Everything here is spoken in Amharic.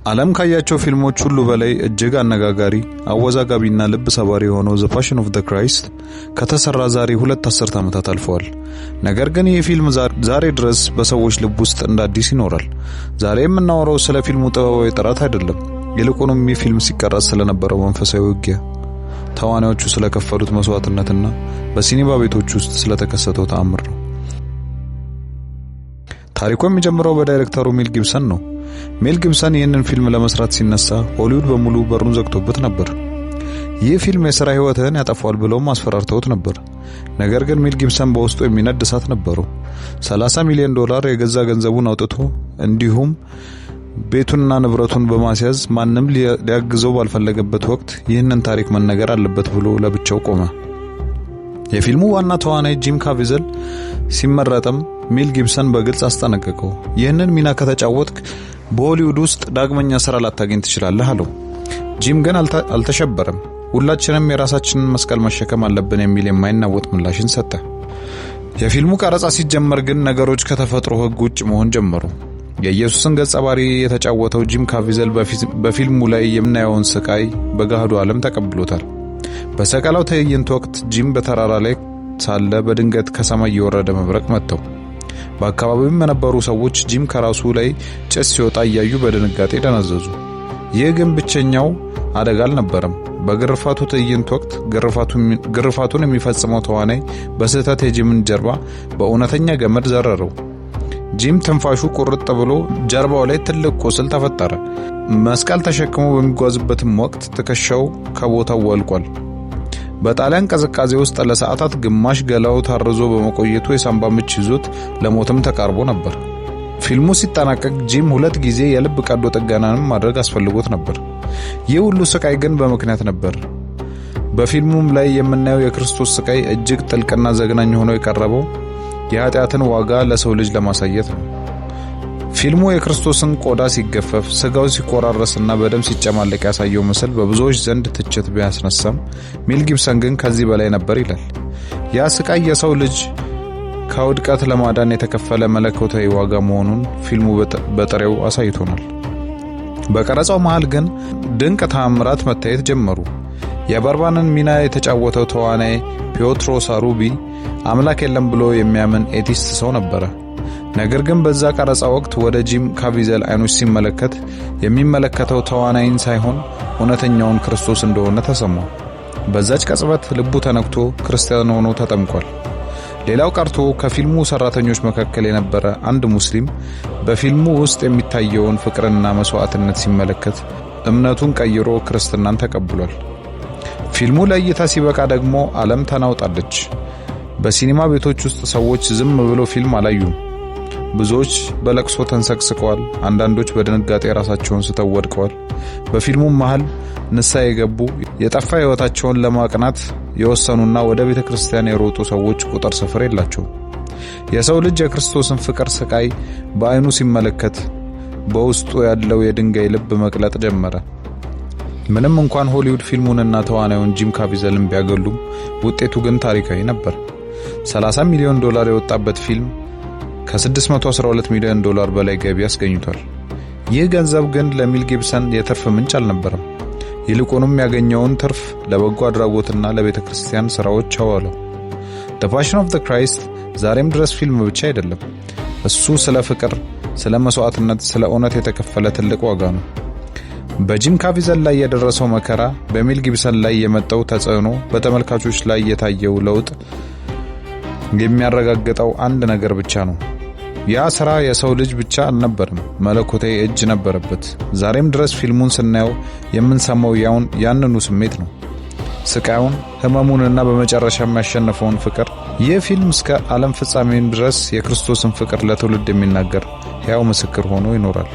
ዓለም ካያቸው ፊልሞች ሁሉ በላይ እጅግ አነጋጋሪ፣ አወዛጋቢና ልብ ሰባሪ የሆነው ዘ ፓሽን ኦፍ ዘ ክራይስት ከተሰራ ዛሬ 2 አስርት ዓመታት አልፈዋል። ነገር ግን ይህ ፊልም ዛሬ ድረስ በሰዎች ልብ ውስጥ እንደ አዲስ ይኖራል። ዛሬ የምናወራው ስለ ፊልሙ ጥበባዊ ጥራት አይደለም፣ ይልቁንም ይህ ፊልም ሲቀረጽ ስለነበረው መንፈሳዊ ውጊያ፣ ተዋናዮቹ ስለከፈሉት መስዋዕትነትና በሲኒማ ቤቶች ውስጥ ስለተከሰተው ተአምር ነው። ታሪኩ የሚጀምረው በዳይሬክተሩ ሜል ጊብሰን ነው። ሜል ጊብሰን ይህንን ፊልም ለመስራት ሲነሳ ሆሊውድ በሙሉ በሩን ዘግቶበት ነበር። ይህ ፊልም የሥራ ሕይወትህን ያጠፋዋል ብለውም አስፈራርተውት ነበር። ነገር ግን ሜል ጊብሰን በውስጡ የሚነድ እሳት ነበረው። $30 ሚሊዮን የገዛ ገንዘቡን አውጥቶ እንዲሁም ቤቱንና ንብረቱን በማስያዝ ማንም ሊያግዘው ባልፈለገበት ወቅት ይህንን ታሪክ መነገር አለበት ብሎ ለብቻው ቆመ። የፊልሙ ዋና ተዋናይ ጂም ካቪዘል ሲመረጥም ሜል ጊብሰን በግልጽ አስጠነቀቀው። ይህንን ሚና ከተጫወትክ በሆሊውድ ውስጥ ዳግመኛ ስራ ላታገኝ ትችላለህ አለው። ጂም ግን አልተሸበረም። ሁላችንም የራሳችንን መስቀል መሸከም አለብን የሚል የማይናወጥ ምላሽን ሰጠ። የፊልሙ ቀረጻ ሲጀመር ግን ነገሮች ከተፈጥሮ ሕግ ውጭ መሆን ጀመሩ። የኢየሱስን ገጸ ባህሪ የተጫወተው ጂም ካቪዘል በፊልሙ ላይ የምናየውን ስቃይ በገሃዱ ዓለም ተቀብሎታል። በሰቀላው ትዕይንት ወቅት ጂም በተራራ ላይ ሳለ በድንገት ከሰማይ የወረደ መብረቅ መታው። በአካባቢውም የነበሩ ሰዎች ጂም ከራሱ ላይ ጭስ ሲወጣ እያዩ በድንጋጤ ደነዘዙ። ይህ ግን ብቸኛው አደጋ አልነበረም። በግርፋቱ ትዕይንት ወቅት ግርፋቱን የሚፈጽመው ተዋናይ በስህተት የጂምን ጀርባ በእውነተኛ ገመድ ዘረረው። ጂም ትንፋሹ ቁርጥ ብሎ ጀርባው ላይ ትልቅ ቁስል ተፈጠረ። መስቀል ተሸክሞ በሚጓዝበትም ወቅት ትከሻው ከቦታው ወልቋል። በጣሊያን ቅዝቃዜ ውስጥ ለሰዓታት ግማሽ ገላው ታርዞ በመቆየቱ የሳምባ ምች ይዞት ለሞትም ተቃርቦ ነበር። ፊልሙ ሲጠናቀቅ ጂም 2 ጊዜ የልብ ቀዶ ጥገናንም ማድረግ አስፈልጎት ነበር። ይህ ሁሉ ስቃይ ግን በምክንያት ነበር። በፊልሙም ላይ የምናየው የክርስቶስ ስቃይ እጅግ ጥልቅና ዘግናኝ ሆኖ የቀረበው የኃጢአትን ዋጋ ለሰው ልጅ ለማሳየት ነው። ፊልሙ የክርስቶስን ቆዳ ሲገፈፍ፣ ስጋው ሲቆራረስና በደም ሲጨማለቅ ያሳየው ምስል በብዙዎች ዘንድ ትችት ቢያስነሳም ሜል ጊብሰን ግን ከዚህ በላይ ነበር ይላል። ያ ስቃይ የሰው ልጅ ከውድቀት ለማዳን የተከፈለ መለኮታዊ ዋጋ መሆኑን ፊልሙ በጥሬው አሳይቶናል። በቀረጻው መሃል ግን ድንቅ ተአምራት መታየት ጀመሩ። የበርባንን ሚና የተጫወተው ተዋናይ ፒዮትሮ ሳሩቢ አምላክ የለም ብሎ የሚያምን ኤቲስት ሰው ነበረ። ነገር ግን በዛ ቀረጻ ወቅት ወደ ጂም ካቪዘል አይኖች ሲመለከት የሚመለከተው ተዋናይን ሳይሆን እውነተኛውን ክርስቶስ እንደሆነ ተሰማው። በዛች ቅጽበት ልቡ ተነክቶ ክርስቲያን ሆኖ ተጠምቋል። ሌላው ቀርቶ ከፊልሙ ሰራተኞች መካከል የነበረ አንድ ሙስሊም በፊልሙ ውስጥ የሚታየውን ፍቅርና መስዋዕትነት ሲመለከት እምነቱን ቀይሮ ክርስትናን ተቀብሏል። ፊልሙ ለእይታ ሲበቃ ደግሞ ዓለም ተናውጣለች። በሲኒማ ቤቶች ውስጥ ሰዎች ዝም ብለው ፊልም አላዩም። ብዙዎች በለቅሶ ተንሰቅስቀዋል። አንዳንዶች በድንጋጤ ራሳቸውን ስተው ወድቀዋል። በፊልሙ መሃል ንስሐ የገቡ የጠፋ ሕይወታቸውን ለማቅናት የወሰኑና ወደ ቤተ ክርስቲያን የሮጡ ሰዎች ቁጥር ስፍር የላቸውም። የሰው ልጅ የክርስቶስን ፍቅር ስቃይ በአይኑ ሲመለከት በውስጡ ያለው የድንጋይ ልብ መቅለጥ ጀመረ። ምንም እንኳን ሆሊውድ ፊልሙንና ተዋናዩን ጂም ካቪዘልን ቢያገሉም ውጤቱ ግን ታሪካዊ ነበር። $30 ሚሊዮን የወጣበት ፊልም ከ$612 ሚሊዮን በላይ ገቢ አስገኝቷል። ይህ ገንዘብ ግን ለሜል ጊብሰን የትርፍ ምንጭ አልነበረም። ይልቁንም ያገኘውን ትርፍ ለበጎ አድራጎትና ለቤተ ክርስቲያን ስራዎች አዋለው። ዘ ፓሽን ኦፍ ዘ ክራይስት ዛሬም ድረስ ፊልም ብቻ አይደለም። እሱ ስለ ፍቅር፣ ስለ መስዋዕትነት፣ ስለ እውነት የተከፈለ ትልቅ ዋጋ ነው። በጂም ካቪዘል ላይ የደረሰው መከራ፣ በሜል ጊብሰን ላይ የመጣው ተጽዕኖ፣ በተመልካቾች ላይ የታየው ለውጥ የሚያረጋግጠው አንድ ነገር ብቻ ነው። ያ ስራ የሰው ልጅ ብቻ አልነበረም፣ መለኮታዊ እጅ ነበረበት። ዛሬም ድረስ ፊልሙን ስናየው የምንሰማው ያንኑ ስሜት ነው። ስቃዩን፣ ህመሙንና በመጨረሻ የሚያሸንፈውን ፍቅር። ይህ ፊልም እስከ ዓለም ፍጻሜ ድረስ የክርስቶስን ፍቅር ለትውልድ የሚናገር ሕያው ምስክር ሆኖ ይኖራል።